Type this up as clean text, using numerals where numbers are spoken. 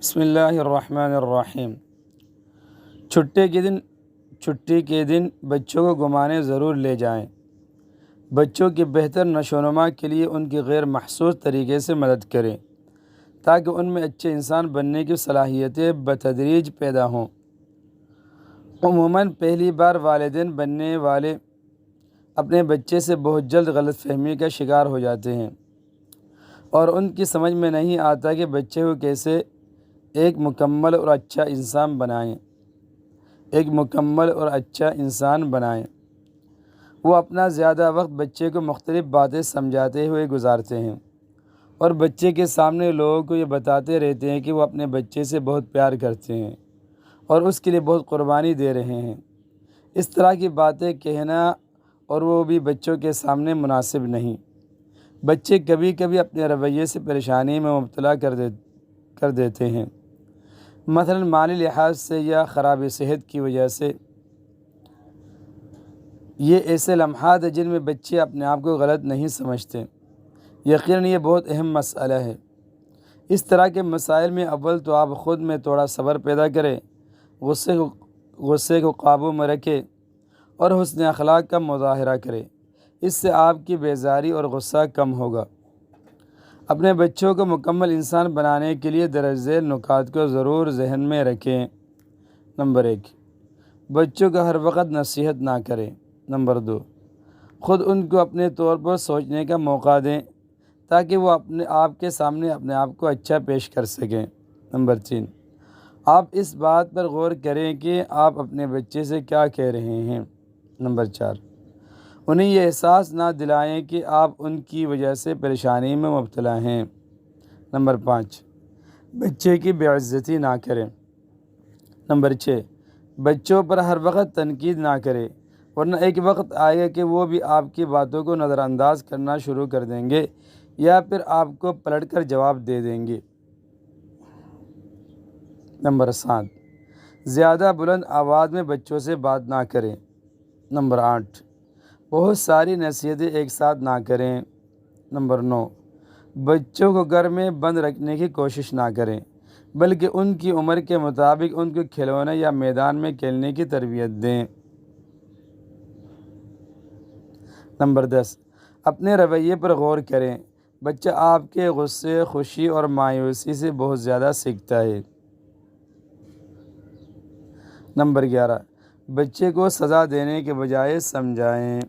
بسم اللہ الرحمن الرحیم۔ چھٹی کے دن بچوں کو گھمانے ضرور لے جائیں۔ بچوں کی بہتر نشو و نما کے لیے ان کی غیر محسوس طریقے سے مدد کریں تاکہ ان میں اچھے انسان بننے کی صلاحیتیں بتدریج پیدا ہوں۔ عموماً پہلی بار والدین بننے والے اپنے بچے سے بہت جلد غلط فہمی کا شکار ہو جاتے ہیں اور ان کی سمجھ میں نہیں آتا کہ بچے کو کیسے ایک مکمل اور اچھا انسان بنائیں۔ وہ اپنا زیادہ وقت بچے کو مختلف باتیں سمجھاتے ہوئے گزارتے ہیں اور بچے کے سامنے لوگوں کو یہ بتاتے رہتے ہیں کہ وہ اپنے بچے سے بہت پیار کرتے ہیں اور اس کے لیے بہت قربانی دے رہے ہیں۔ اس طرح کی باتیں کہنا اور وہ بھی بچوں کے سامنے مناسب نہیں۔ بچے کبھی کبھی اپنے رویے سے پریشانی میں مبتلا کر دیتے ہیں، مثلا مالی لحاظ سے یا خراب صحت کی وجہ سے۔ یہ ایسے لمحات ہیں جن میں بچے اپنے آپ کو غلط نہیں سمجھتے۔ یقیناً یہ بہت اہم مسئلہ ہے۔ اس طرح کے مسائل میں اول تو آپ خود میں تھوڑا صبر پیدا کریں، غصے کو قابو میں رکھیں اور حسن اخلاق کا مظاہرہ کریں۔ اس سے آپ کی بیزاری اور غصہ کم ہوگا۔ اپنے بچوں کو مکمل انسان بنانے کے لیے درج ذیل نکات کو ضرور ذہن میں رکھیں۔ نمبر 1، بچوں کو ہر وقت نصیحت نہ کریں۔ نمبر 2، خود ان کو اپنے طور پر سوچنے کا موقع دیں تاکہ وہ آپ کے سامنے اپنے آپ کو اچھا پیش کر سکیں۔ نمبر 3، آپ اس بات پر غور کریں کہ آپ اپنے بچے سے کیا کہہ رہے ہیں۔ نمبر 4، انہیں یہ احساس نہ دلائیں کہ آپ ان کی وجہ سے پریشانی میں مبتلا ہیں۔ نمبر 5، بچے کی بے عزتی نہ کریں۔ نمبر 6، بچوں پر ہر وقت تنقید نہ کریں، ورنہ ایک وقت آئے گا کہ وہ بھی آپ کی باتوں کو نظر انداز کرنا شروع کر دیں گے یا پھر آپ کو پلٹ کر جواب دے دیں گے۔ نمبر 7، زیادہ بلند آواز میں بچوں سے بات نہ کریں۔ نمبر 8، بہت ساری نصیحتیں ایک ساتھ نہ کریں۔ نمبر 9، بچوں کو گھر میں بند رکھنے کی کوشش نہ کریں بلکہ ان کی عمر کے مطابق ان کو کھلونے یا میدان میں کھیلنے کی تربیت دیں۔ نمبر 10، اپنے رویے پر غور کریں۔ بچہ آپ کے غصے، خوشی اور مایوسی سے بہت زیادہ سیکھتا ہے۔ نمبر 11، بچے کو سزا دینے کے بجائے سمجھائیں۔